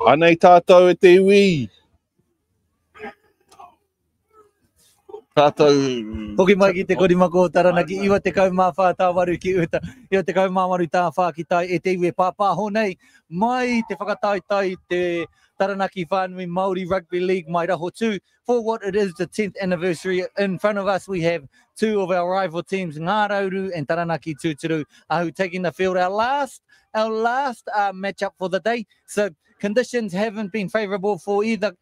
Anei tātou e te iwi. Tātou... Hoki mai ki te korimako o Taranaki, iwa te kaumawha tā waru ki uta, iwa te kaumawaru tā whā ki tai e te iwi pāpā honei, mai te whakataitai te Taranaki Whānui Māori Rugby League mai raho tū. For what it is, the 10th anniversary, in front of us we have two of our rival teams, Ngārauru and Taranaki Tūturu, who taking the field. Our last match-up for the day. So conditions haven't been favourable for either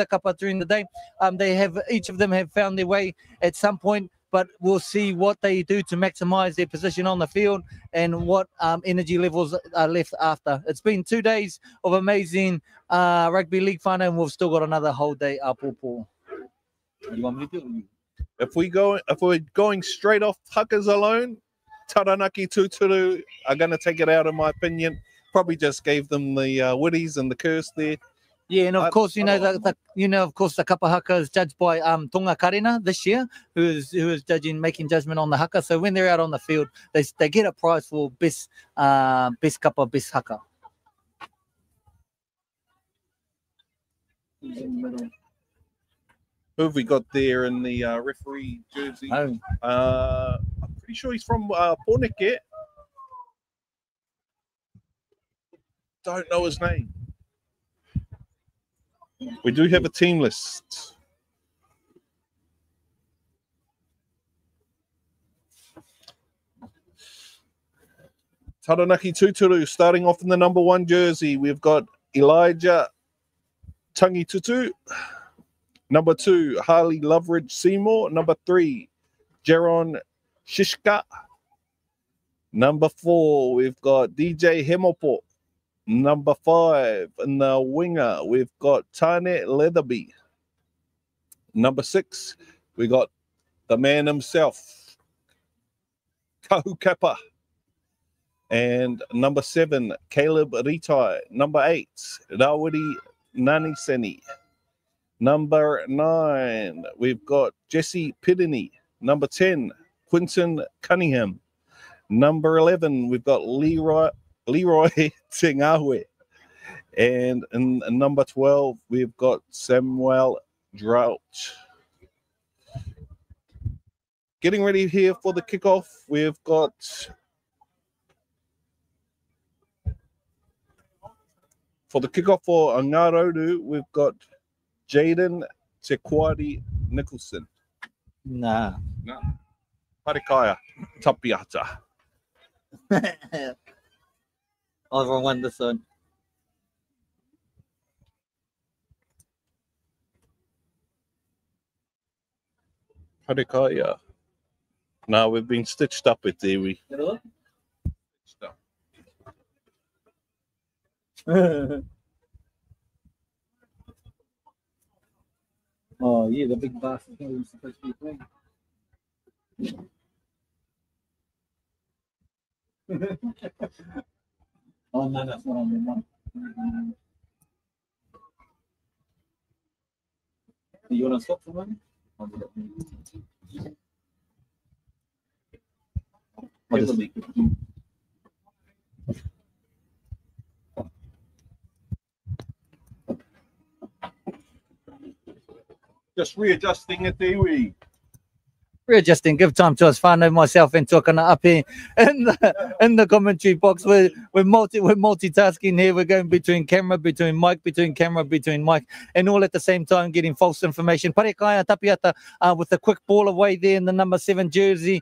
kapa during the day. Each of them have found their way at some point, but we'll see what they do to maximise their position on the field and what energy levels are left after. It's been 2 days of amazing rugby league fun, and we've still got another whole day up. What do you want me to do? If we're going straight off huckers alone, Taranaki Tūturu are going to take it out, in my opinion. Probably just gave them the witties and the curse there. Yeah, and of course, the kapa haka is judged by Tonga Karena this year, who is making judgment on the haka. So when they're out on the field, they get a prize for best kapa, best haka. Who have we got there in the referee jersey? Oh. I'm pretty sure he's from Porneke. Don't know his name. We do have a team list. Taranaki Tūturu starting off in the number 1 jersey. We've got Elijah Tangitutu. Number 2, Harley Loveridge Seymour. Number 3, Jaron Shishka. Number 4, we've got DJ Hemopo. Number 5, in the winger, we've got Tane Leatherby. Number 6, we got the man himself, Kahukapa. And number 7, Caleb Ritai. Number 8, Rawiri Naniseni. Number 9, we've got Jesse Pirini. Number 10, Quinton Cunningham. Number 11, we've got Leroy Tingahue. And in number 12, we've got Samuel Drought. Getting ready here for the kickoff, we've got for Ngārauru, we've got Jaden Tequari Nicholson. Nah. No. Parikaya Tapiata. I've won this one. Parikaya. No, we've been stitched up with Dewi. Stitched up. Oh, yeah, the big bastard thing was supposed to be playing. Oh, no, that's not on the one. You want to stop for one? Just readjusting it, Dewi. Readjusting, give time to us, whānau, myself and Tokana up here in the commentary box. We're multitasking here. We're going between camera, between mic, between camera, between mic, and all at the same time getting false information. Parekaya Tapiata with a quick ball away there in the number 7 jersey.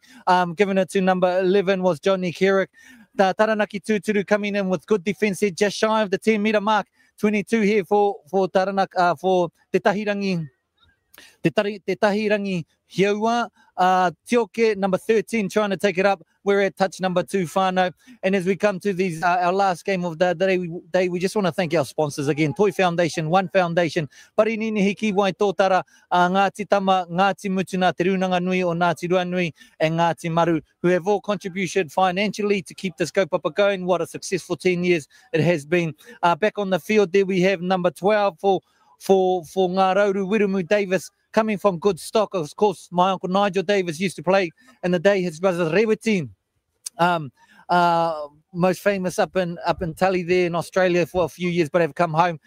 Giving it to number 11 was Johnny Kerrick. Taranaki Tūturu coming in with good defence here, just shy of the 10-metre mark. 22 here for Taranaki, for Te Tahirangi. Te Tahirangi Hiaua, Tioke, number 13, trying to take it up. We're at touch number 2, whānau. And as we come to these, our last game of the day, we just want to thank our sponsors again. Toi Foundation, One Foundation, Parinini Hiki Wai Tōtara, Ngāti Tama, Ngāti Mutuna, Te Runanga Nui o Ngāti Rua Nui, and Ngāti Maru, who have all contributed financially to keep the scope up going. What a successful 10 years it has been. Back on the field there, we have number 12 for Ngārauru, Wirumu Davis, coming from good stock. Of course, my uncle Nigel Davis used to play in the day, his brother Rewiti. most famous up in Tully there in Australia for a few years, but have come home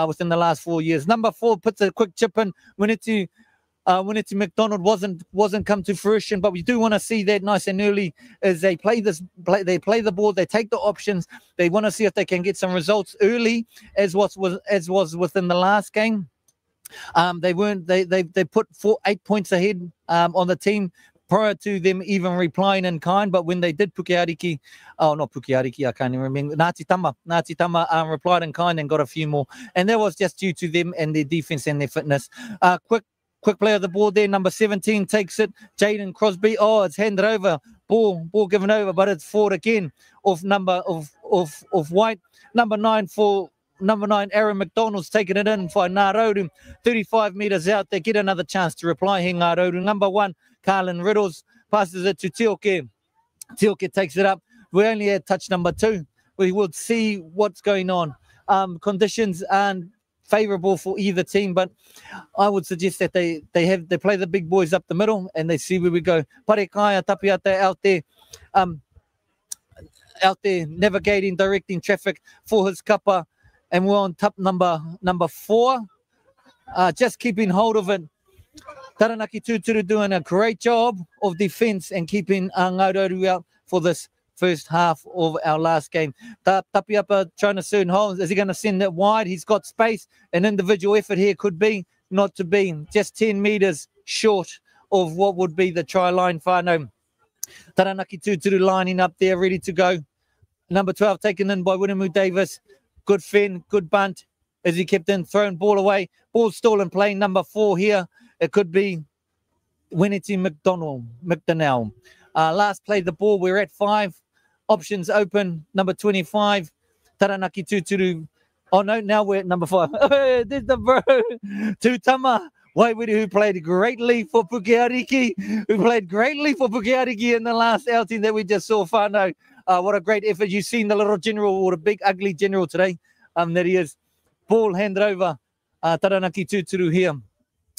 within the last 4 years. Number 4 puts a quick chip in. Winnetou McDonald wasn't come to fruition, but we do want to see that nice and early as they play the ball, they take the options, they want to see if they can get some results early, as was within the last game. They put 8 points ahead on the team prior to them even replying in kind, but when they did not Pukeariki, I can't even remember, Ngāti Tama replied in kind and got a few more, and that was just due to them and their defense and their fitness. Quick play of the ball there. Number 17 takes it. Jaden Crosby. Oh, it's handed over. Ball given over, but it's forward again of White. Number 9, Aaron McDonald's taking it in for Ngārauru. 35 metres out. They get another chance to reply here, Ngārauru. Number 1, Carlin Riddles passes it to Tioke. Tioke takes it up. We only had touch number 2. We will see what's going on. Conditions and favourable for either team, but I would suggest that they play the big boys up the middle and they see where we go. Parekaya Tapiata out there navigating, directing traffic for his kappa, and we're on top number 4, just keeping hold of it. Taranaki Tūturu doing a great job of defence and keeping Ngārauru out for this first half of our last game. Tapiapa trying to turn holes. Is he going to send it wide? He's got space. An individual effort here could be, not to be. Just 10 metres short of what would be the try line. Whānau. Taranaki Tūturu lining up there, ready to go. Number 12 taken in by Winemu Davis. Good fin, good bunt. As he kept in, thrown ball away. Ball still in play. Number 4 here. It could be Winnetou McDonald. Last play the ball. We're at 5. Options open. Number 25, Taranaki Tūturu. Oh no, now we're at number 5. There's the bro. Tūtama Waiwiri, who played greatly for Pukeariki. In the last outing that we just saw. Whānau. What a great effort. You've seen the little general, or the big ugly general today. There he is. Ball handed over. Taranaki Tūturu here,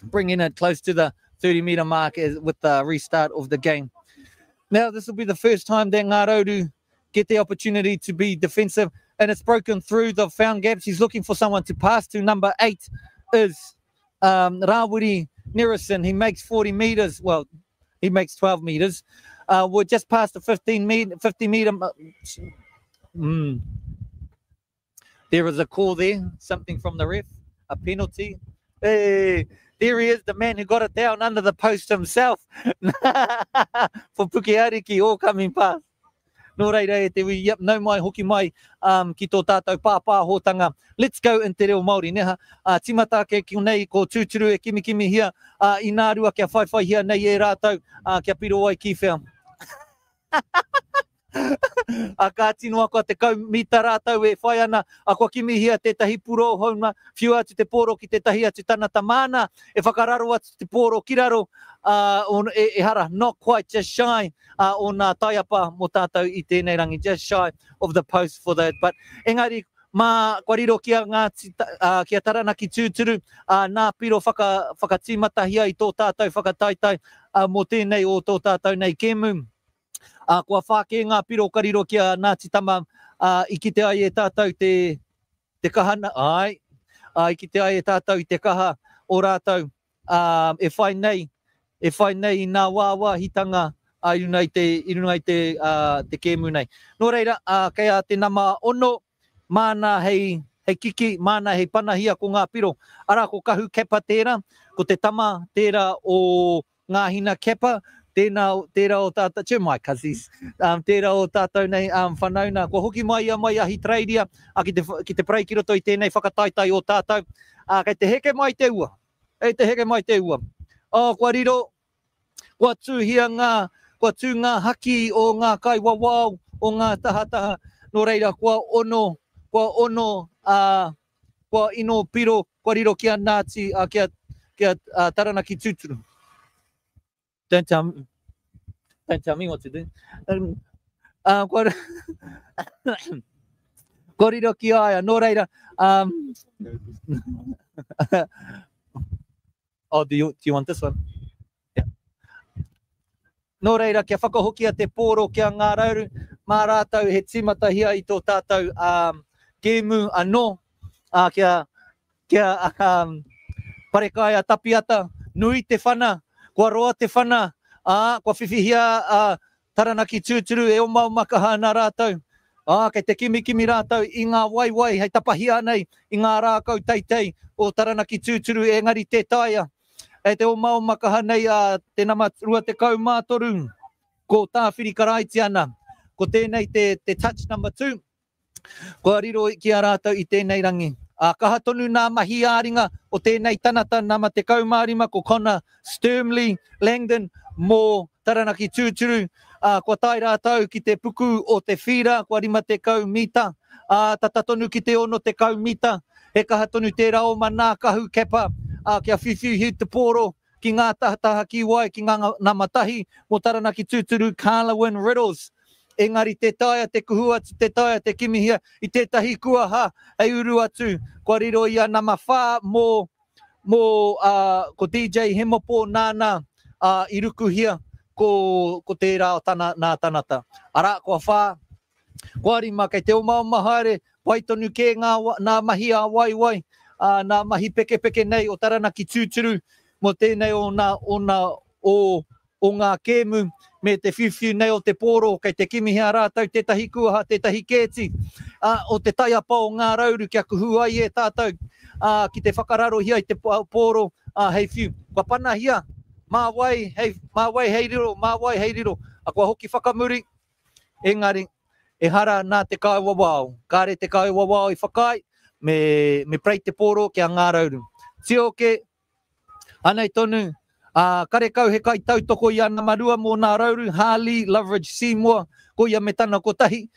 bringing it close to the 30-metre mark with the restart of the game. Now, this will be the first time that Ngārauru get the opportunity to be defensive, and it's broken through the found gaps. He's looking for someone to pass to. Number 8 is Rawiri Nerison. He makes 40 metres. Well, he makes 12 metres. We're just past the 50 metre. There is a call there, something from the ref, a penalty. Hey, there he is, the man who got it down under the post himself for Pukeariki, all coming past. Nō reira e te wi, yep, no mai, hoki mai, ki tō tātou pāpā hōtanga. Let's go into reo Māori, neha. Timata ke ki nei, ko Tūturu e kimi hia, I ngā rua kia whaiwhai hia nei e rātou, kia piro ai ki whea. A ka tino ako te kau mita rātou e whai ana, a kua kimi hia tētahi puro hauna, whiu atu te poro ki tētahi atu tanata mana, e whakararo atu te poro ki raro, e hara, not quite, just shy o nā taiapa mo tātou I tēnei rangi, just shy of the post for that. But engari, mā kwariro kia kia Taranaki Tūturu, nā piro whakatīmata hia I tō tātou whakataitai mo tēnei o tō tātou nei kemu. Kua whāke ngā piro kariro kia Ngāti Tama, I ki te ai e tātou te kahana, I ki te ai e tātou I te kaha o rātou, e whai nei I nā wāwā hitanga, I runai te kēmu nei. Nō reira, kei a te nama ono, mana hei kiki, mana hei panahia ko ngā piro. Ara ko kahu kepa tērā, ko te tama tērā o ngā hina kepa, tērā o tātou, cheer my cousins, tērā o tātou nei whanauna, kua hoki mai ahi treiria, ki te prei ki roto I tēnei whakataitai o tātou, kei te heke mai te ua, kua riro, kua tū ngā haki o ngā kai wawau, o ngā tahataha, nō reira, kua ono, kua ino piro, kua riro kia Ngāti, kia Taranaki Tūturu. Don't tell me what to do. Kua riro ki aia, nō reira. Oh, do you want this one? Yeah. Nō reira, kia whakahokia te pōro kia Ngārauru, mā rātou he tīmata hia i tō tātou kēmu anō, kia parekai a tapiata, nui te whana, kua roa te whana, kua whiwhihia Taranaki Tūturu e o mau makaha nā rātou. Kei te kimi rātou i ngā waiwai, hei tapahia nei, i ngā rākau teitei o Taranaki Tūturu e ngari te taia. E te o mau makaha nei te nama rua te kaumātoru, ko tāwhiri karaiti ana. Ko tēnei te touch number 2, ko riro ki a rātou i tēnei rangi. Kaha tonu nā mahi āringa o tēnei tanata nama te kaumārima ko Connor Sturmley Langdon mō Taranaki Tūturu. Kua tai rātou ki te puku o te whira, kua 5 kaumita. Tata tonu ki te 1 kaumita. He kaha tonu te rao mana kahu kepa. Kia whiwhiu te pōro ki ngā tahataha ki wai ki ngā namatahi mō Taranaki Tūturu Carlawin Riddles. Engari te taia, te kuhu atu, te taia, te kimihia i tētahi kuaha hei uru atu. Kua riro ia nama whā mō ko DJ Hemopo nāna i rukuhia ko te rao nā tanata. Ara, kua whā, kua rima kei te oma haere, waitonu ke nā mahi a waiwai, nā mahi peke nei o Taranaki Tūturu, mo tēnei o ngā kēmu, me te whiwhiu nei o te pōro, kei te kimihia rātou, tētahi kuaha, tētahi kēti, o te taiapa o Ngārauru, kia kuhu ai e tātou, ki te whakararo hia i te pōro, hei whiu. Kua pana hia, mā wai hei riro, a kua hoki whakamuri, engari, e hara nā te kai wawao. Kāre te kai wawao i whakai, me prei te pōro kia Ngārauru. Tioke, anei tonu, kare kau he kai tautoko i ana marua mō Ngārauru, Harley, Loveridge, Seymour, ko ia me tana kotahi.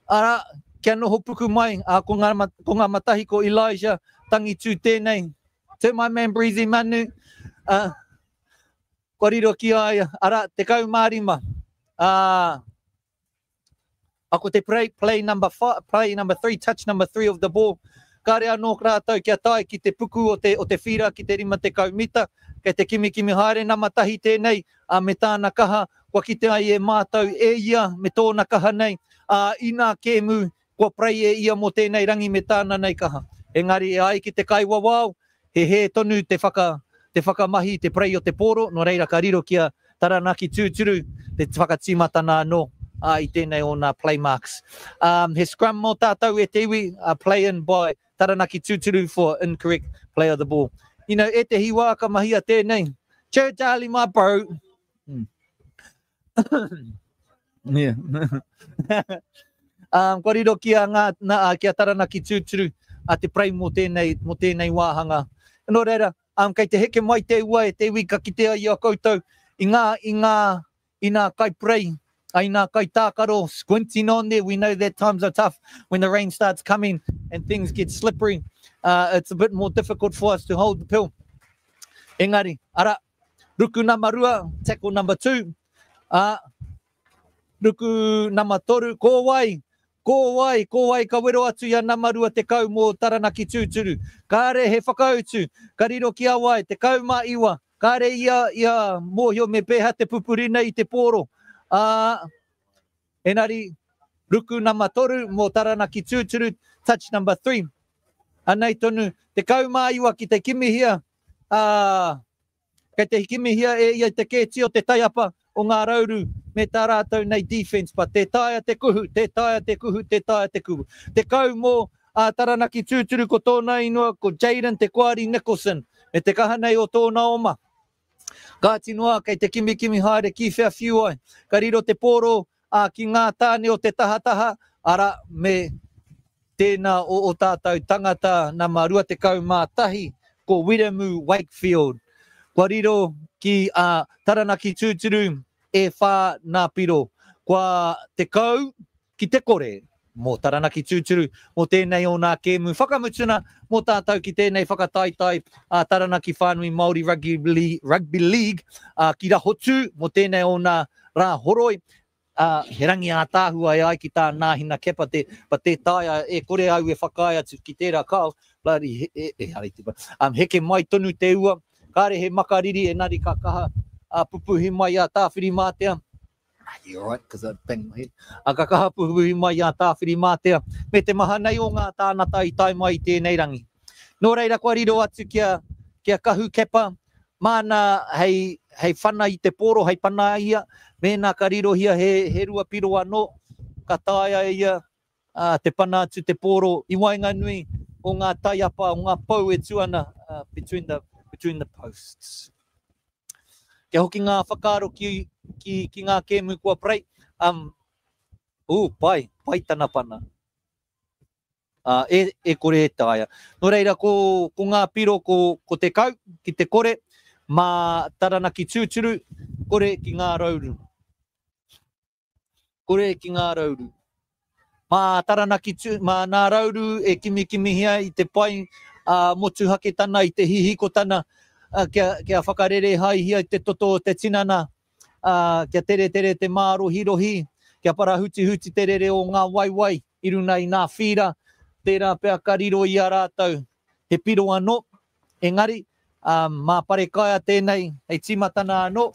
Ara, kia noho puku mai, ko ngā matahi ko Elijah, tangi tū tēnei. To my man Breezy Manu, kua riro ki ai, ara, te kaumārima. Ako te play number 3, touch number 3 of the ball. Kāre anō rātou kia tai ki te puku o te whira, ki te 5 kaumita, kei te kimi haere nā matahi tēnei, me tāna kaha, kua kite ai e mātou e ia, me tōna kaha nei, i nā kēmu, kua prei e ia mō tēnei rangi me tāna nei kaha. Engari e ai ki te kai wawao, he tonu te whakamahi, te prei o te pōro, no reira ka riro kia Taranaki Tūturu, te whakatimata nā no. I tēnei o nā play marks. He scrum mō tātou e te iwi, play in by Taranaki Tūturu for incorrect play of the ball. You know, e te hiwa ka mahia tēnei. Cheer Charlie, my bro. Yeah. Kua riro kia kia Taranaki Tūturu, te prei mō tēnei wāhanga. Nō reira, kei te heke mai te ua e te iwi ka kitea i a koutou, i ngā kai prei, I nā kai tākaro, squinting on there. We know that times are tough when the rain starts coming and things get slippery. It's a bit more difficult for us to hold the pill. Engari, ara, ruku nama rua, tackle number 2. Ruku nama 3, ko wai, ka wero atu ia nama rua te kau mō Taranaki Tūturu. Kāre he whakautu, ka riro ki a wai, te kau mā iwa. Kāre ia mōhio me pēha te pupuri nei i te pōro. Enari, ruku nama 3 mō Taranaki Tūturu, touch number 3. Anei tonu, te kaumaiwa ki te kimihia, kei te kimihia e ia te kēti o te taiapa o Ngārauru me tā rātou nei defense, pa te taia te kuhu, te taia te kuhu, te taia te kuhu. Te kau mō Taranaki Tūturu ko tōna inua, ko Jaden te Kwari Nicholson, e te kaha nei o tōna oma. Ka tinua, kei te kimi haere ki whea whiu ai. Ka riro te pōro ki ngā tāne o te tahataha, ara me tēnā o tātou tangata nā marua te kau mātahi ko Wiremu Wakefield. Kua riro ki Taranaki Tūturu e whā nā piro. Kua te kau ki te kore mō Taranaki Tūturu, mō tēnei o nā kēmu whakamutuna, mō tātou ki tēnei whakataitai Taranaki Whānui Māori Rugby League, ki rahotu, mō tēnei o nā rā horoi, he rangi a tāhua ai ki tā nāhina kepa pa te taia e kore au e whakai atu ki tērā kao, heke mai tonu te ua, kāre he makariri e nari ka kaha, pupuhi mai a tāwhiri mātea. You're right, because I banged my head. A kakahapuhi mai a tāwhiri mātea. Me te maha nei o ngā tānata I tai mai tēnei rangi. Nō reira kua riro atu kia kahu kepa. Mana hei whana I te poro, hei pana ia. Mēnā ka riro hia he rua piro anō. Ka tāia ia te pana atu te poro. I wainga nui o ngā taiapa, o ngā pau e tuana between the posts. Kia hoki ngā whakaaro ki ngā kēmu kua prei. Pai tana pana. E kore e tāia. Nō reira, ko ngā piro ko te kau, ki te kore, mā Taranaki Tūturu, kore ki Ngārauru. Kore ki Ngārauru. Mā Ngārauru e kimi hia I te pai motu hake tana, I te hihiko tana, kia whakarere hai hia I te toto o te tinana, kia tere te mārohi, kia parahuti te rere o ngā waiwai, I runa I ngā whira, tērā pēr ka riro I a rātou. He piro anō, engari, mā parekaia tēnei, hei timatana anō,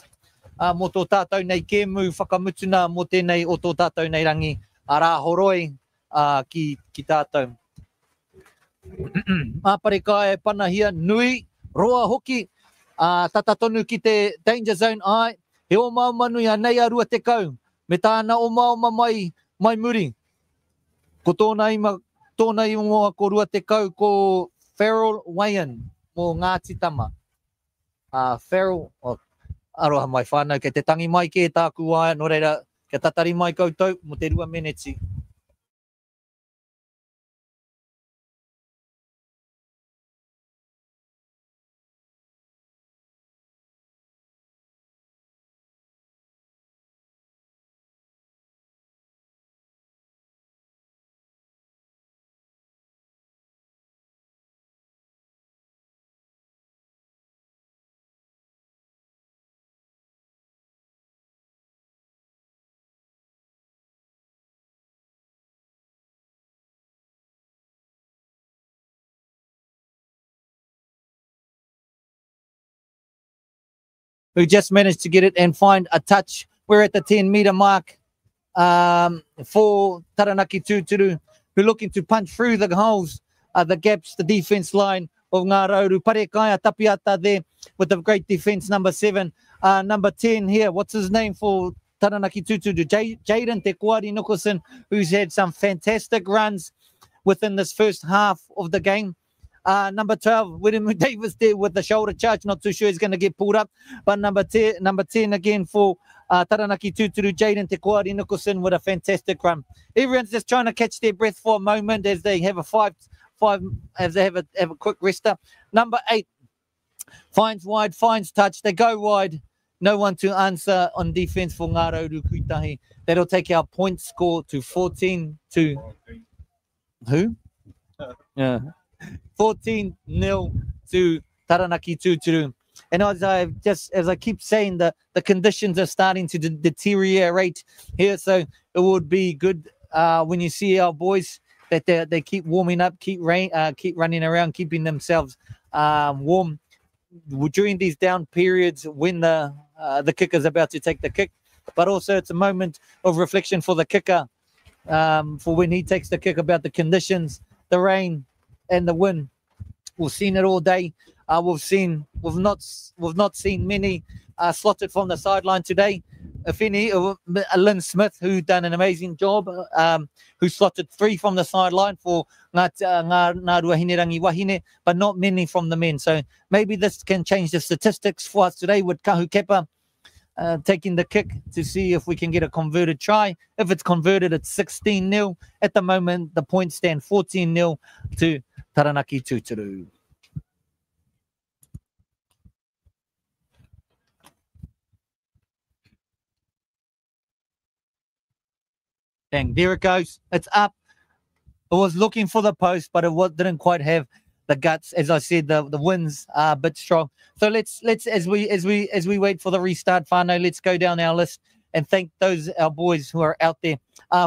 mō tō tātou nei kēmu whakamutuna, mō tēnei o tō tātou nei rangi, a rā horoi ki tātou. Mā parekaia pana hia, nui, roa hoki, tata tonu ki te danger zone ai, he o maumanui a nei arua te kau, me tāna o mauma mai muri. Ko tōna I moa ko rua te kau ko Feral Wayan mō Ngāti Tama. Feral, aroha mai whānau, ke te tangi mai ke tāku aia, no reira, ke tatari mai koutou, mo te rua meneti. Who just managed to get it and find a touch. We're at the 10-metre mark for Taranaki Tūturu, who are looking to punch through the holes, the gaps, the defence line of Ngārauru. Parekaia tapiata there with the great defence, number 7. Number 10 here, what's his name for Taranaki Tūturu? Jaden Te Kuari Nukusin, who's had some fantastic runs within this first half of the game. Number 12, William Davis there with the shoulder charge. Not too sure he's going to get pulled up. But number 10 again for Taranaki Tūturu, Jaden Te Kuari Nukusin with a fantastic run. Everyone's just trying to catch their breath for a moment as they have as they have a quick rest up. Number 8 finds wide, finds touch. They go wide. No one to answer on defense for Ngārauru Kuitahi. That'll take our point score to 14 to who? Yeah. 14-0 to Taranaki Tūturu. And as I keep saying, the conditions are starting to deteriorate here. So it would be good when you see our boys that they keep warming up, keep running around, keeping themselves warm during these down periods when the kicker's about to take the kick. But also it's a moment of reflection for the kicker for when he takes the kick about the conditions, the rain and the wind. We've seen it all day. We've not seen many slotted from the sideline today. If any, Lynn Smith, who done an amazing job, who slotted 3 from the sideline for Ngā Ruahinerangi Wahine, but not many from the men. So maybe this can change the statistics for us today with Kahu Kepa taking the kick to see if we can get a converted try. If it's converted, it's 16-0. At the moment, the points stand 14-0 to Taranaki Tūturu. Dang, there it goes. It's up. It was looking for the post, but it didn't quite have the guts. As I said, the winds are a bit strong. So let's as we wait for the restart, Whānau, let's go down our list and thank our boys who are out there.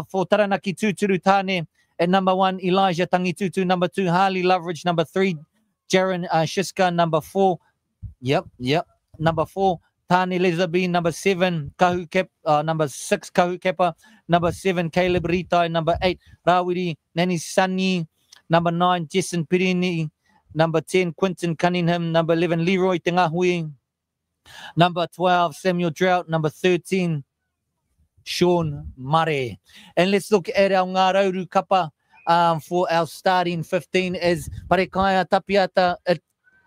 For Taranaki Tūturu Tāne, at number 1, Elijah Tangitutu. Number 2, Harley Loveridge. Number 3, Jaron Shiska. Number 4, number 4, Tani Lezabi, number 7, number 6, Kahu Kepa, number 7, Caleb Ritai, number 8, Rawiri Nani Sani, number 9, Jason Pirini, number 10, Quinton Cunningham, number 11, Leroy Tengahui, number 12, Samuel Drought, number 13, Sean Murray. And let's look at our Ngārauru kapa for our starting 15 is Parekaya Tapiata.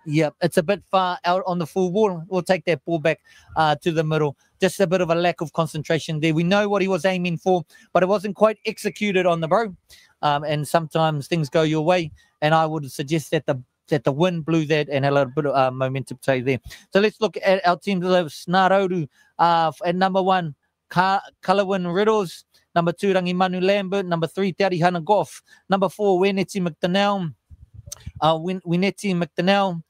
It's a bit far out on the full ball. We'll take that ball back to the middle. Just a bit of a lack of concentration there. We know what he was aiming for, but it wasn't quite executed on the bro. And sometimes things go your way. And I would suggest that the wind blew that and had a little bit of momentum play there. So let's look at our team. Ngārauru at number 1, Kalawin Riddles. Number 2, Rangimanu Lambert. Number 3, Te Arihana Goff. Number 4, Weneti McDonnell. Wineti McDonnell.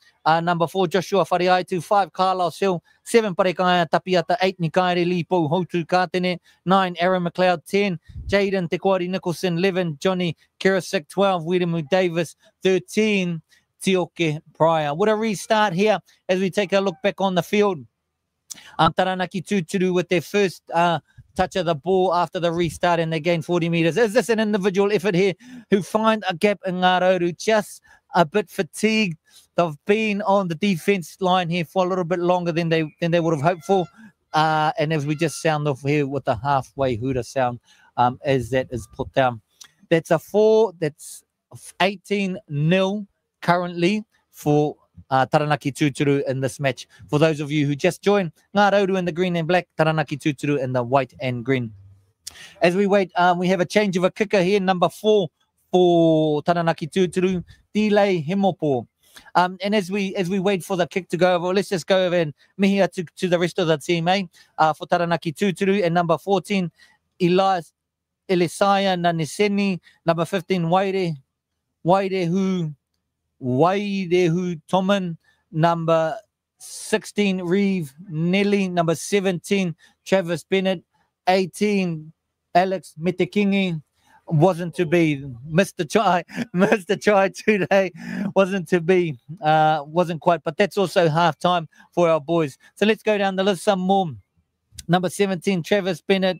Number 4, Joshua Whariaitu. 5, Carlos Hill. 7, Parekaya Tapiata. 8, Nikaere Lipo Hotu Kātene. 9, Aaron McLeod. 10, Jaden Tekwari Nicholson. 11, Johnny Kirisick. 12, William Davis. 13, Tioke Pryor. What a restart here as we take a look back on the field. Taranaki Tūturu with their first touch of the ball after the restart and they gain 40 metres. Is this an individual effort here who find a gap in Ngārauru? Just a bit fatigued. They've been on the defence line here for a little bit longer than they would have hoped for. And as we just sound off here with the halfway hooter sound as that is put down. That's a 4. That's 18-0 currently for Taranaki Tūturu in this match. For those of you who just joined, Ngārauru in the green and black, Taranaki Tūturu in the white and green. As we wait, we have a change of a kicker here, number 4 for Taranaki Tūturu, Delay Himopo. And as we wait for the kick to go over, let's just go over and mihia to the rest of the team, for Taranaki Tūturu. And number 14, Elisaya Naniseni. Number 15, Wairehu Toman. Number 16, Reeve Nelly. Number 17, Travis Bennett. 18, Alex Mitekingi. Wasn't to be. Mr. Chai today wasn't to be. Wasn't quite, but that's also half time for our boys. So let's go down the list some more. Number 17, Travis Bennett.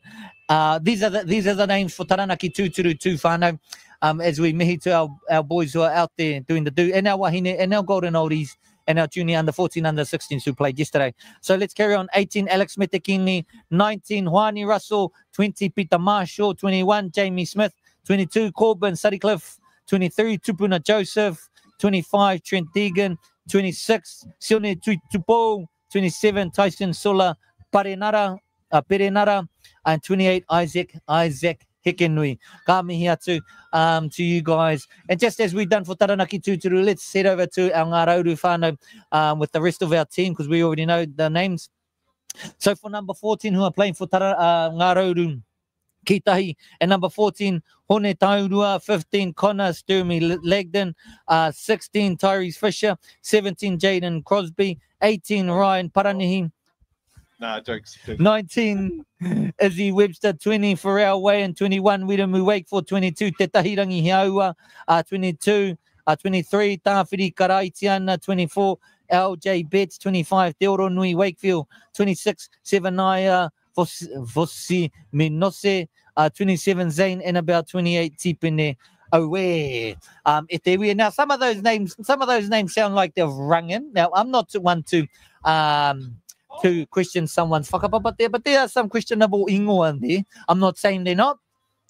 These are the names for Taranaki Tūturu too, whānau. As we mihi to our boys who are out there doing the do, and our wahine, and our golden oldies, and our junior under 14, under 16s who played yesterday. So let's carry on. 18, Alex Metekini. 19, Juani Russell. 20, Peter Marshall. 21, Jamie Smith. 22, Corbin Sutcliffe. 23, Tupuna Joseph. 25, Trent Deegan. 26, Sione Tupo. 27, Tyson Sola Perenara. And 28, Isaac Hikenui. Ka mihi atu to you guys. And just as we've done for Taranaki Tūturu, let's head over to our Ngārauru whānau with the rest of our team because we already know the names. So for number 14 who are playing for Ngārauru, Kitahi, and number 14, Hone Taurua. 15, Connor Sturmy Legden. 16, Tyrese Fisher. 17, Jaden Crosby. 18, Ryan Paranihi. Nah, jokes. 19, Izzy Webster. 20, Pharrell Way, and 21, Wiremu Wakeford. 22, Te Tahirangi Hiaua. 23, Tāwhiri Karaitiana. 24, LJ Betts. 25, Te Oro Nui Wakefield. 26, Sevanaya Vosi Minose. 27, Zane, and about 28, Tipene Owe. Now some of those names sound like they've rung in. Now I'm not one to question someone's whakapapa, but there are some questionable ingo in there. I'm not saying they're not,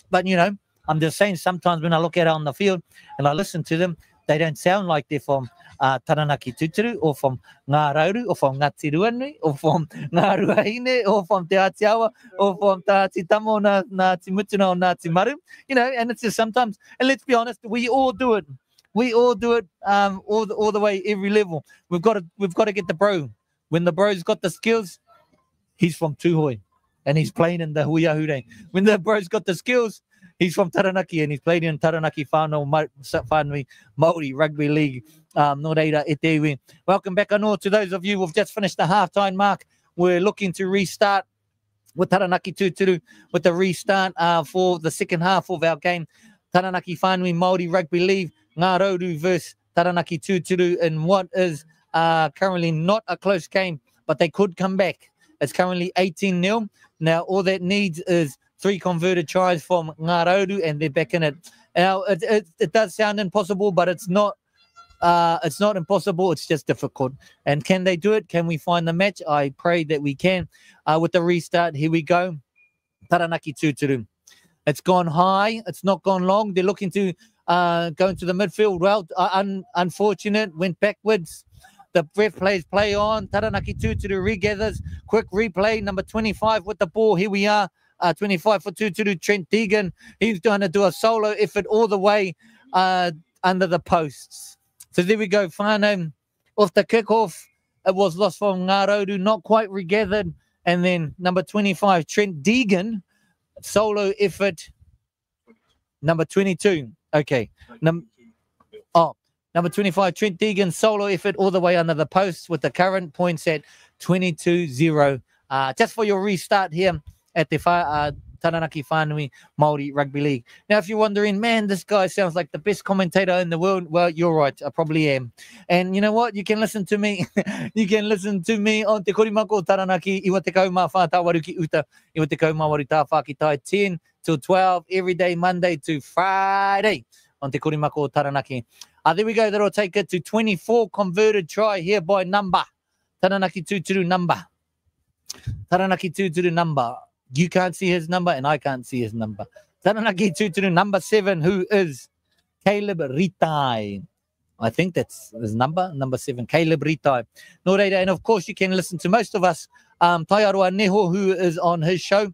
but I'm just saying sometimes when I look at it on the field and I listen to them, they don't sound like they're from Taranaki Tūturu or from Ngārauru or from Ngāti Ruanui or from Ngāruahine or from Te Atiawa or from Tāti Tamo, Ngāti Mutuna or Ngāti Maru. And it's just sometimes, and let's be honest, we all do it. We all do it all the way, every level. We've got to get the bro. When the bro's got the skills, he's from Tūhoi and he's playing in the Huiahure. When the bro's got the skills, he's from Taranaki and he's played in Taranaki Whānui Māori Rugby League. No reira e te iwi. Welcome back anō to those of you who've just finished the halftime mark. We're looking to restart with Taranaki Tūturu with the restart for the second half of our game. Taranaki Whānui Māori Rugby League, Ngārauru versus Taranaki Tūturu in what is currently not a close game, but they could come back. It's currently 18-0. Now, all that needs is 3 converted tries from Ngārauru, and they're back in it. Now, it does sound impossible, but it's not. It's not impossible. It's just difficult. And can they do it? Can we find the match? I pray that we can. With the restart, here we go. Taranaki Tūturu. It's gone high. It's not gone long. They're looking to go into the midfield. Well, unfortunate. Went backwards. The ref plays play on. Taranaki Tūturu regathers. Quick replay. Number 25 with the ball. Here we are. 25 for Tūturu. Trent Deegan. He's going to do a solo effort all the way under the posts. So there we go. Whānui off the kickoff. It was lost from Ngārauru. Not quite regathered. And then number 25, Trent Deegan. Solo effort. Number 22. Okay. Number 25, Trent Deegan. Solo effort all the way under the post with the current points at 22-0. Just for your restart here at the Taranaki Whānui Māori Rugby League. Now, if you're wondering, man, this guy sounds like the best commentator in the world. Well, you're right. I probably am. And you know what? You can listen to me. You can listen to me on Te Korimako Taranaki, Iwa Te Kaumā Whātawaru ki Uta, Iwa Te Kaumā Wari Tā Whākitai, 10 till 12, every day, Monday to Friday on Te Korimako Taranaki. There we go. That'll take it to 24 converted try here by number. Taranaki Tūturu number. Taranaki Tūturu number. You can't see his number, and I can't see his number. Taranaki Tūturu, number 7, who is Caleb Ritai. I think that's his number 7, Caleb Ritai. No reira, and of course, you can listen to most of us. Taiaroa Neho, who is on his show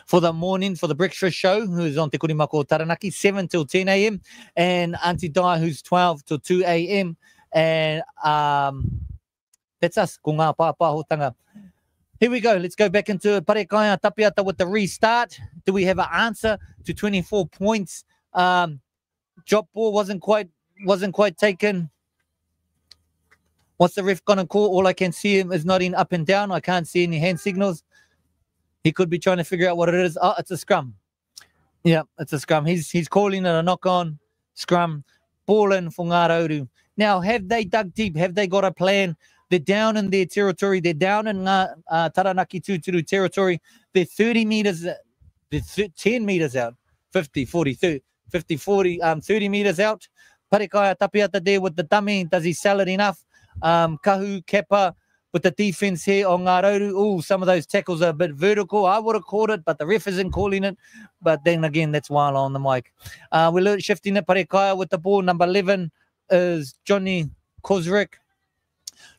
for the morning, for the breakfast show, who is on Te Korimako Taranaki, 7 till 10 a.m. And Auntie Dai, who's 12 till 2 a.m. And that's us, ko ngā pāpāhotanga. Here we go. Let's go back into Parekaya Tapiata with the restart. Do we have an answer to 24 points? Drop ball wasn't quite taken. What's the ref gonna call? All I can see him is nodding up and down. I can't see any hand signals. He could be trying to figure out what it is. Oh, it's a scrum. Yeah, it's a scrum. He's calling it a knock-on scrum. Ball in for Ngārauru. Now, have they dug deep? Have they got a plan? They're down in their territory. They're down in Taranaki Tūturu territory. They're 30 meters, they're 10 meters out, 50, 40, 30, 50, 40, 30 meters out. Parekaya Tapiata there with the dummy. Does he sell it enough? Kahu Kepa with the defense here on Ngārauru. Oh, some of those tackles are a bit vertical. I would have called it, but the ref isn't calling it. But then again, that's Wala on the mic. We're shifting it. Parekaya with the ball. Number 11 is Johnny Kozrick.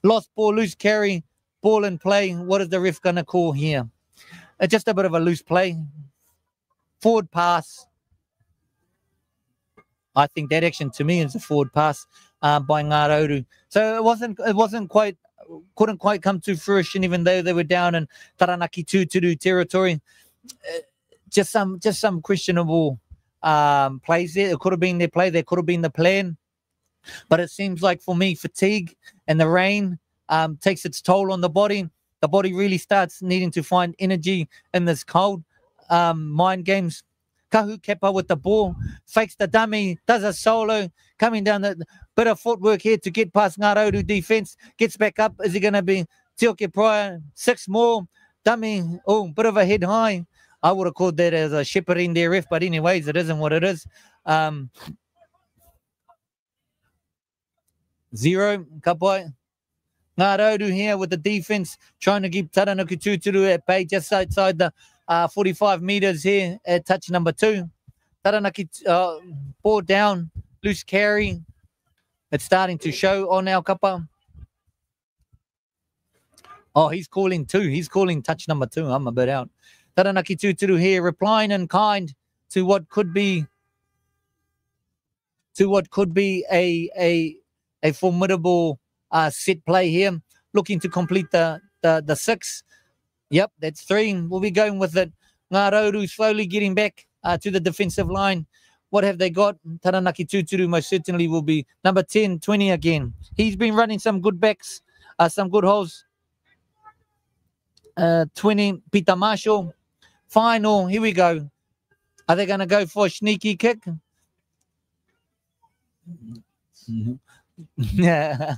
Lost ball, loose carry, ball in play. What is the ref going to call here? Just a bit of a loose play. Forward pass. I think that action to me is a forward pass by Ngārauru. So it couldn't quite come to fruition, even though they were down in Taranaki Tūturu territory. Just some questionable plays there. It could have been their play. There could have been the plan. But it seems like for me, fatigue and the rain takes its toll on the body. The body really starts needing to find energy in this cold. Mind games. Kahu Kepa with the ball, fakes the dummy, does a solo, coming down the bit of footwork here to get past Ngārauru defense, gets back up. Is he going to be Tioke Pryor? 6 more, dummy, oh, bit of a head high. I would have called that as a shepherding there, ref, but anyways, it isn't what it is. 0, Kapai. Ngārauru here with the defense, trying to keep Taranaki Tūturu at bay just outside the 45 meters here at touch number 2. Taranaki ball down, loose carry. It's starting to show on our kapa. Oh, he's calling 2. He's calling touch number 2. I'm a bit out. Taranaki Tūturu here, replying in kind to what could be a formidable set play here, looking to complete the 6. Yep, that's 3. We'll be going with it. Ngārauru slowly getting back to the defensive line. What have they got? Taranaki Tūturu most certainly will be number 10, 20 again. He's been running some good backs, some good holes. 20, Peter Marshall. Final, here we go. Are they going to go for a sneaky kick? Yeah.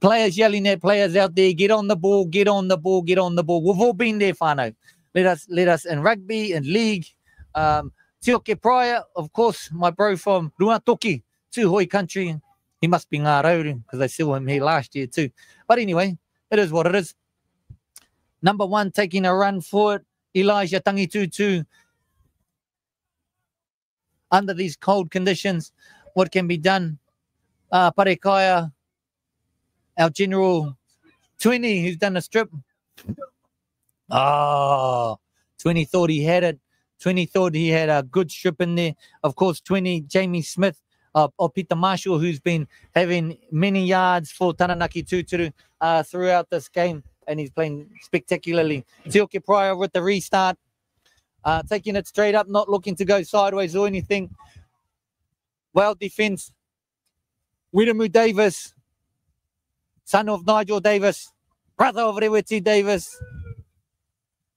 Players yelling at players out there, get on the ball, get on the ball, get on the ball. We've all been there, whānau. Let us in rugby and league. Tioke Prior, of course, my bro from Ruatoki, Tūhoi country. He must be Ngārauru because I saw him here last year too. But anyway, it is what it is. Number 1 taking a run for it, Elijah Tangitutu. Under these cold conditions, what can be done? Parekaya, our general 20, who's done a strip. 20 thought he had it. 20 thought he had a good strip in there. Of course, 20, Jamie Smith, or Peter Marshall, who's been having many yards for Taranaki Tūturu throughout this game, and he's playing spectacularly. Tioke Prior with the restart, taking it straight up, not looking to go sideways or anything. Well defense. Wiremu Davis, son of Nigel Davis, brother of Reweti Davis,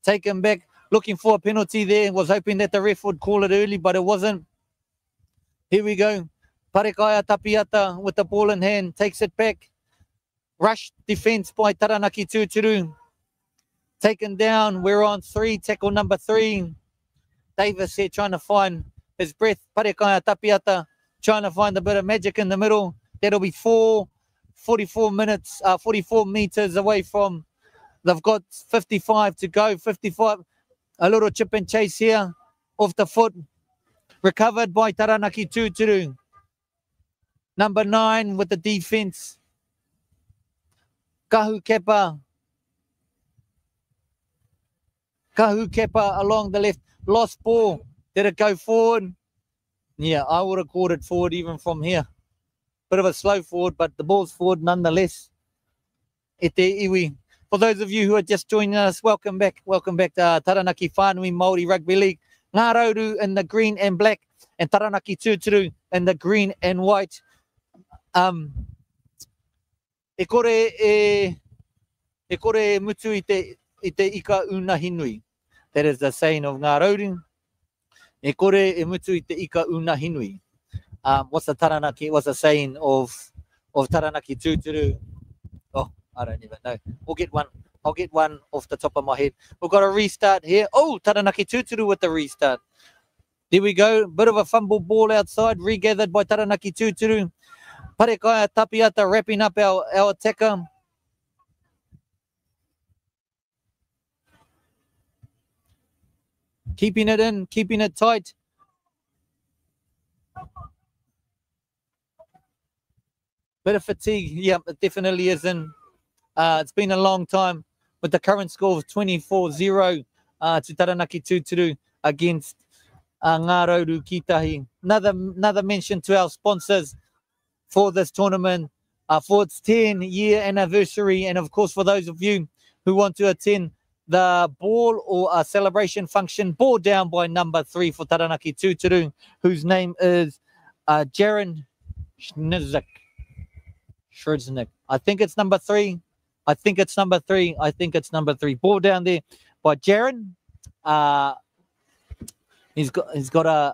taken back, looking for a penalty there. Was hoping that the ref would call it early, but it wasn't. Here we go. Parekaya Tapiata with the ball in hand, takes it back. Rush defense by Taranaki Tūturu. Taken down. We're on 3, tackle number 3. Davis here trying to find his breath. Parekaya Tapiata trying to find a bit of magic in the middle. That'll be 44 meters away from. They've got 55 to go. 55. A little chip and chase here off the foot. Recovered by Taranaki Tūturu. Number 9 with the defense. Kahu Kepa along the left. Lost ball. Did it go forward? Yeah, I would have called it forward even from here. Bit of a slow forward, but the ball's forward nonetheless. E te iwi. For those of you who are just joining us, welcome back. Welcome back to Taranaki Whānui Māori Rugby League. Ngārauru in the green and black, and Taranaki Tūturu in the green and white. E kore mutu i te ika una hinui. That is the saying of Ngārauru. E kore e mutu i te ika una hinui. What's the saying of Taranaki Tūturu? Oh, I don't even know. I'll get one off the top of my head. We've got a restart here. Oh, Taranaki Tūturu with the restart. There we go. Bit of a fumble ball outside, regathered by Taranaki Tūturu. Parekaya Tapiata wrapping up our attacker. Keeping it in, keeping it tight. Bit of fatigue. Yeah, it definitely is in. It's been a long time with the current score of 24-0 to Taranaki Tūturu against Ngārauru Kitahi. Another mention to our sponsors for this tournament, for its 10-year anniversary, and of course for those of you who want to attend the ball or a celebration function, ball down by number 3 for Taranaki Tūturu, whose name is Jaron Schnizik. I think it's number 3. I think it's number 3. Ball down there by Jaron. He's got a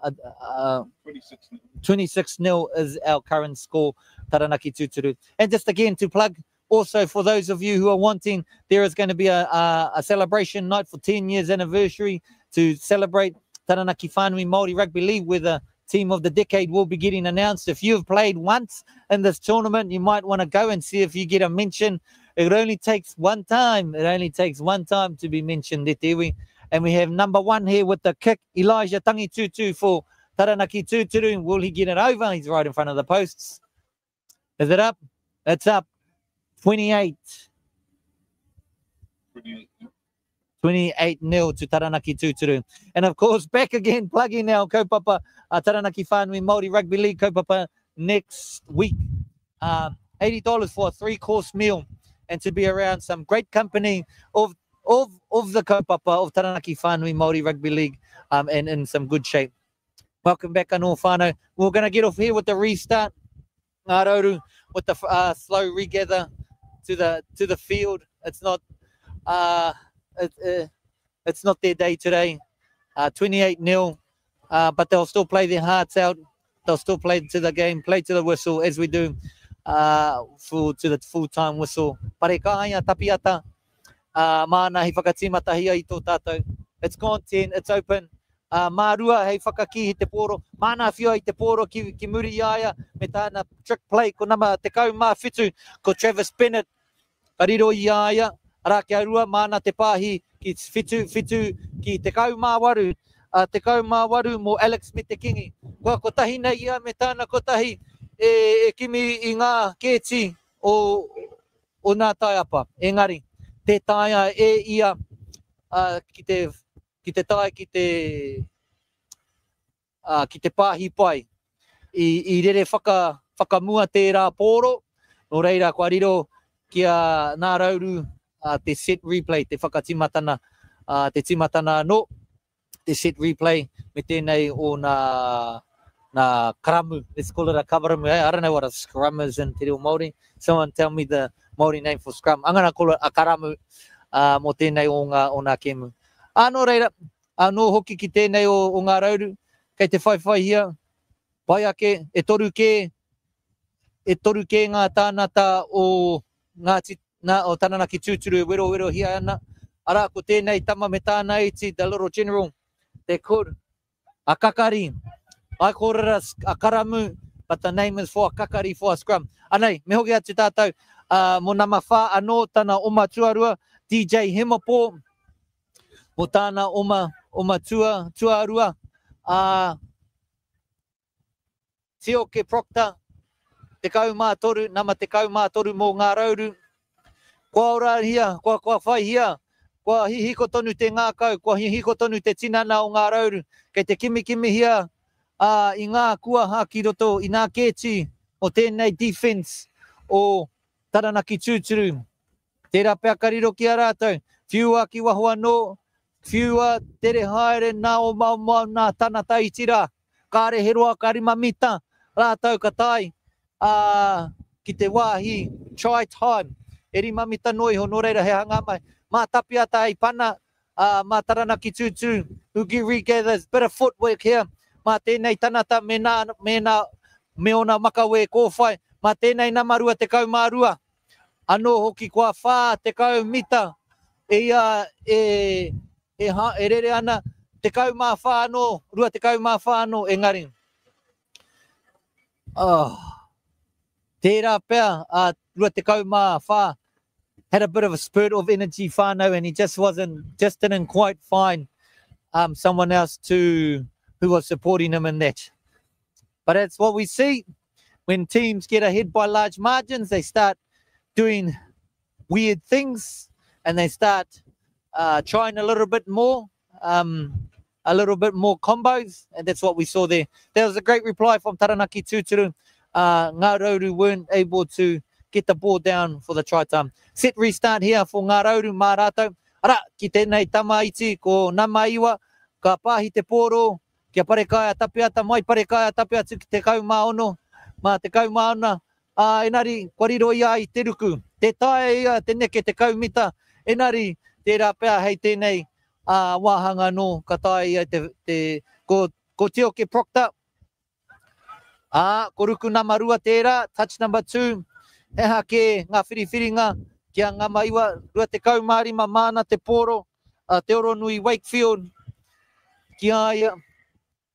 26-0 is our current score, Taranaki Tūturu. And just again to plug, also for those of you who are wanting, there is going to be a celebration night for 10 years anniversary to celebrate Taranaki Whānui Māori Rugby League, where the team of the decade will be getting announced. If you've played once in this tournament, you might want to go and see if you get a mention. It only takes one time. It only takes one time to be mentioned, and we have number 1 here with the kick, Elijah Tangitutu for Taranaki Tūturu. Will he get it over? He's right in front of the posts. Is it up? It's up. 28. 28-0 to Taranaki Tūturu. And of course, back again, plugging our kaupapa, Taranaki Whānui Māori Rugby League kaupapa next week. $80 for a 3-course meal, and to be around some great company of the kaupapa of Taranaki Whānui Māori Rugby League, and in some good shape. Welcome back, anō whānau. We're going to get off here with the restart. Ngārauru with the slow regather to the field. It's not it's not their day today. 28-0, but they'll still play their hearts out they'll still play to the game, play to the whistle as we do to the full-time whistle. Pare ka aia tapiata, mana hi whakatimata hia I tō tātou. It's content, it's open. Mārua hei whakaki hi te poro. Mana whio I te poro ki muri iaia me tāna trick play ko nama te kaumā ko Travis Bennett. Kariro iaia, ara kia rua mana te pāhi ki whitu ki te kaumā waru mo Alex Mitekingi. Ko tahi nei ia me tāna kotahi e kimi I ngā kēti o nā taiapa. Engari, te taia e ia ki te tai ki te pāhi pai. I rere whakamua te rā pōro, no reira kua riro kia Ngārauru te set replay, te whakatimatana, te timatana no, te set replay, me tēnei o nā karamu. Let's call it a karamu. I don't know what a scrum is in Te Reo Māori. Someone tell me the Māori name for scrum. I'm going to call it a karamu mo tēnei o ngā kemu. Anō reira, anō hoki ki tēnei o Ngārauru, kei te whaiwhai hia, pai ake, e toru ke ngā tānata o Taranaki Tūturu, wero hia ana. Ara, ko tēnei tama me tāna iti, the little general, te kur, a kakari. I call it a karamu, but the name is for a kakari, for a scrum. Anei, me hoki atu tātou, mo nā mawha anō tāna oma tuarua, DJ Himapo, mo tāna oma tuarua, Tioke Proctor, te kaumātoru, nama te kaumātoru mō Ngārauru. Kua ora hia, kua whai hia, kua hihiko tonu te ngākau, kua hihiko tonu te tinana o Ngārauru, kei te kimi hia I ngā kua haki roto, I ngā kēti o tēnei defense o Taranaki Tūturu. Tērā pēr kariro ki a rātou, whiua ki wahua no, whiua tere haere nā o mau nā tānata I tira, kāre heroa ka rima mita, rātou ka tai, ki te wāhi, try time, e rima mita noi ho no reira he hanga mai, mā tapiata I pana, mā Taranaki Tūturu, who regathers, bit of footwork here, mā tēnei tanata me ona makawe kōwhai, mā tēnei namarua te kaumārua, anō hoki kua whā te kaumita, e rere ana, te kaumā whāno, rua te kaumā whāno, engari. Tērā pēr, rua te kaumā whā, had a bit of a spurt of energy whānau, and he just didn't quite find someone else who was supporting him in that. But that's what we see. When teams get ahead by large margins, they start doing weird things, and they start trying a little bit more combos, and that's what we saw there. There was a great reply from Taranaki Tūturu. Ngārauru weren't able to get the ball down for the try time. Set restart here for Ngārauru mā rātou. Ara, ki tēnei tamaiti ko Namaiwa, ka pāhi te pōro, kia parekaia tapiata, mai parekaia tapiata ki te kaumā ono, mā te kaumā ona, enari, kua riro ia I te ruku, te tae ia, te neke, te kaumita, enari, tērā pēr hei tēnei wāhanga no, ka tae ia ko Tioke Proctor. Ko ruku namarua tērā, touch number 2, heha ke ngā whiriwhiringa, kia ngā maiwa, rua te kaumārima mana te pōro, te oro nui Wakefield, kia ia,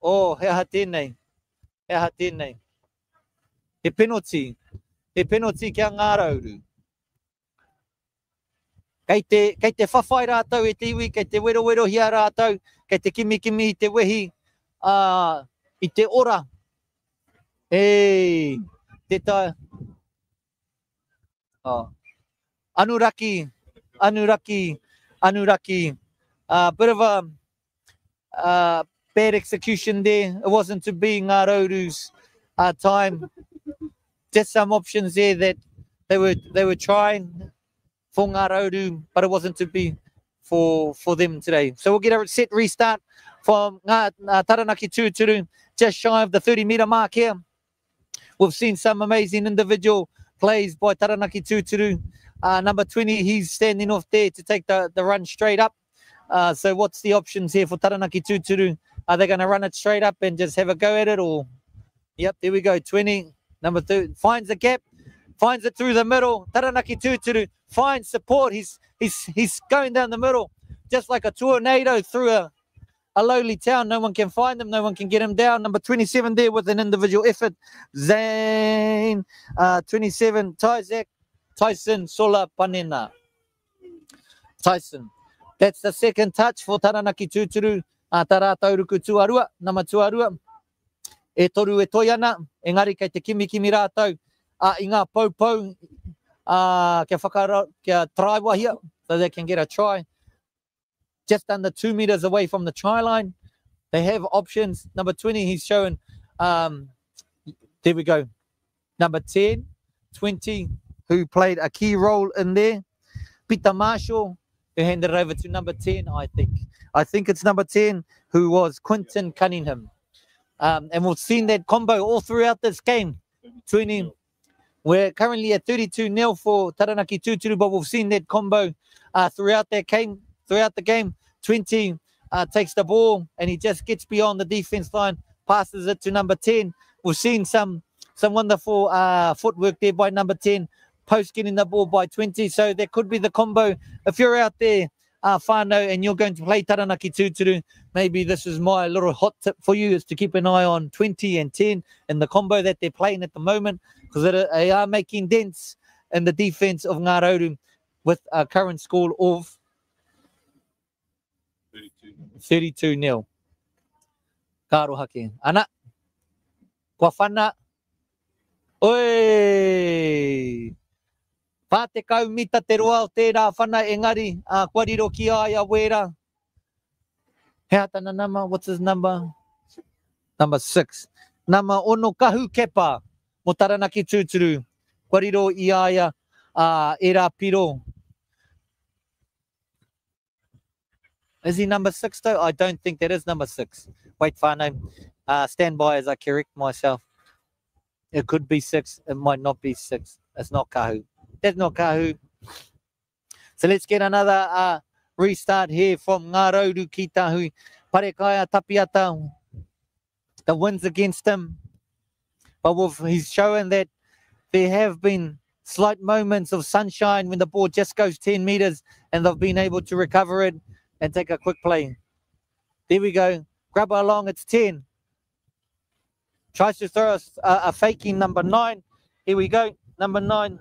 heha tēnei. He penalty kia Ngārauru. Kei te whawhai rātou e te iwi, kei te wero hia rātou, kei te kimi I te wehi, I te ora. Te tai. Anuraki. Bit of a bad execution there. It wasn't to be Ngārauru's time. Just some options there that they were trying for Ngārauru, but it wasn't to be for them today. So we'll get a set restart from Taranaki Tūturu, just shy of the 30-metre mark here. We've seen some amazing individual plays by Taranaki Tūturu. Number 20, he's standing off there to take the run straight up. So what's the options here for Taranaki Tūturu? Are they going to run it straight up and just have a go at it, or Yep, there we go. 20, number 2, finds the gap, finds it through the middle. Taranaki Tūturu finds support. He's going down the middle, just like a tornado through a lowly town. No one can find him. No one can get him down. Number 27 there with an individual effort. Zane, 27, Tyson Sola Panena. Tyson. That's the second touch for Taranaki Tūturu. Taratauruku Tuarua, nama Tuarua. E toru e toiana, engari kei te kimi rātou, i ngā poupou, kia try wahia, so they can get a try. Just under 2 meters away from the try line. They have options. Number 20, he's showing, there we go. Number 10, 20, who played a key role in there. Peter Marshall, who handed it over to number 10, I think. I think it's number 10, who was Quinton Cunningham. And we've seen that combo all throughout this game. 20. We're currently at 32-0 for Taranaki Tūturu, but we've seen that combo throughout the game. 20 takes the ball and he just gets beyond the defense line, passes it to number 10. We've seen some wonderful footwork there by number 10, post getting the ball by 20. So that could be the combo. If you're out there, whānau, and you're going to play Taranaki Tūturu, maybe this is my little hot tip for you, is to keep an eye on 20 and 10 and the combo that they're playing at the moment, because they are making dents in the defense of Ngārauru with a current score of 32-0. Kāro hake. Ana. Kua whana. Oi! Pāte kau mita te roa o tērā whana engari, kua riro ki aia wera. Hea tana nama, what's his number? Number 6. Nama ono kahu kepa mo Taranaki Tūturu. Kua riro i aia era piro. Is he number 6 though? I don't think that is number 6. Wait, whānau. Stand by as I correct myself. It could be 6. It might not be 6. It's not kahu. That's not kahu. So let's get another restart here from Ngārauru ki tahu. Parekaya tapiata. The wins against him. But he's showing that there have been slight moments of sunshine when the ball just goes 10 meters and they've been able to recover it and take a quick play. There we go. Grab along. It's 10. Tries to throw a faking number 9. Here we go. Number 9.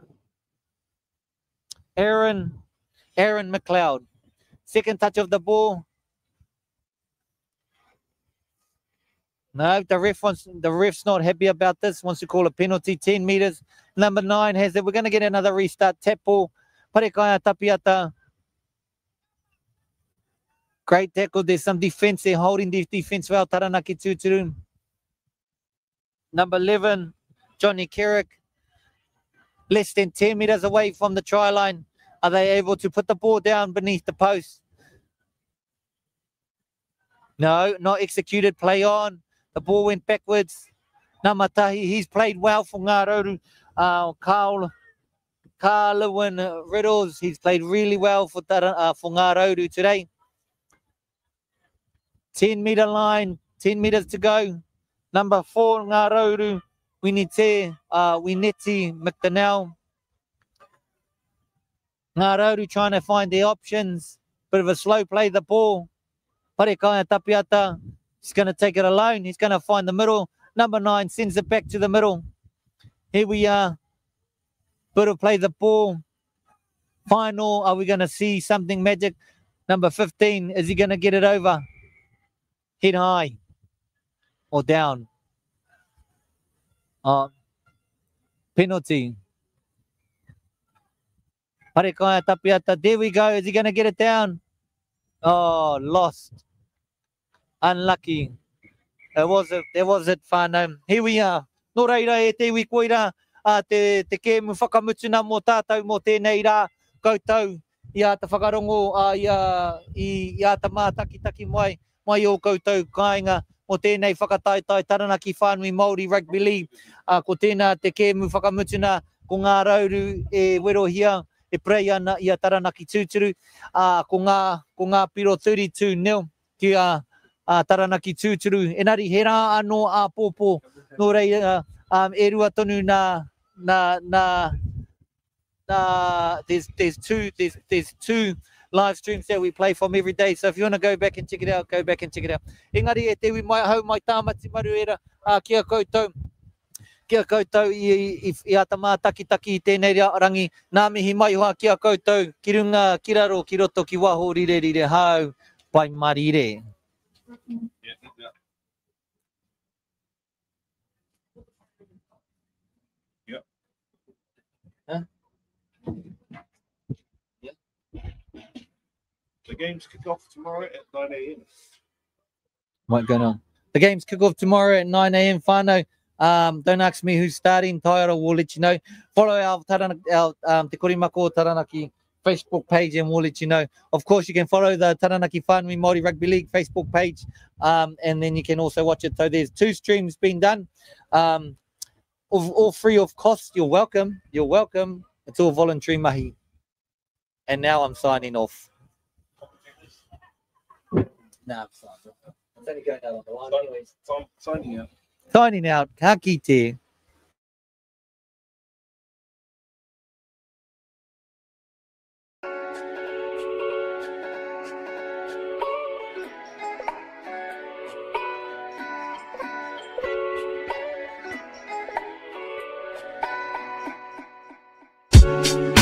Aaron McLeod. Second touch of the ball. No, the ref's not happy about this. Wants to call a penalty. 10 meters. Number 9 has it. We're going to get another restart. Tap ball. Parekaya tapiata. Great tackle. There's some defense there, holding the defense well. Taranaki Tūturu. Number 11, Johnny Kerrick. Less than 10 meters away from the try line. Are they able to put the ball down beneath the post? No, not executed. Play on. The ball went backwards. Namatahi, he's played well for Ngārauru. Carlwyn Riddles, he's played really well for Ngārauru today. 10-meter line, 10 meters to go. Number 4, Ngārauru, Wineti McDonnell. Ngārauru trying to find the options. Bit of a slow play, the ball. Parekaya tapiata. He's going to take it alone. He's going to find the middle. Number 9 sends it back to the middle. Here we are. Bit of play the ball. Final. Are we going to see something magic? Number 15. Is he going to get it over? Hit high. Or down. Penalty. Parekaya tapiata. There we go. Is he going to get it down? Oh, lost. Unlucky. There was it, whānau. Here we are. Nō reira e te wikoira te ke mu whakamutuna mō tātou mō tēnei rā koutou i a te whakarongo i a te mātaki mai o koutou kāinga mō tēnei whakataitai Taranaki Whānui Māori Rugby League. Ko tēnā te ke mu whakamutuna ko Ngārauru e werohia e prei ana i a Taranaki Tūturu. Ko ngā piro 32-0 ki a Taranaki Tūturu. Enari, he rā anō a pōpō Nō rei, e rua tonu there's two live streams that we play from every day. So if you want to go back and check it out, go back and check it out. Engari e te wi mai hau mai tāmati maru era kia koutou. Kia koutou i atama taki i tēnei rangi. Nā mihi mai hoa kia koutou. Ki runga, ki raro, ki roto, ki waho, rire, rire, hau, pai marire. Yep. Huh? Yeah. The games kick off tomorrow at 9 a.m. What's going on? The games kick off tomorrow at 9 a.m. Whānau. Don't ask me who's starting. Taira will let you know. Follow our Te Korimako Taranaki Facebook page and we'll let you know. Of course, you can follow the Taranaki Whānui Māori Rugby League Facebook page, and then you can also watch it. So there's 2 streams being done, all free of cost. You're welcome. You're welcome. It's all voluntary mahi. And now I'm signing off. No, I'm signing off. It's only going out on the line anyways. Signing out. Signing out. Ka kite. you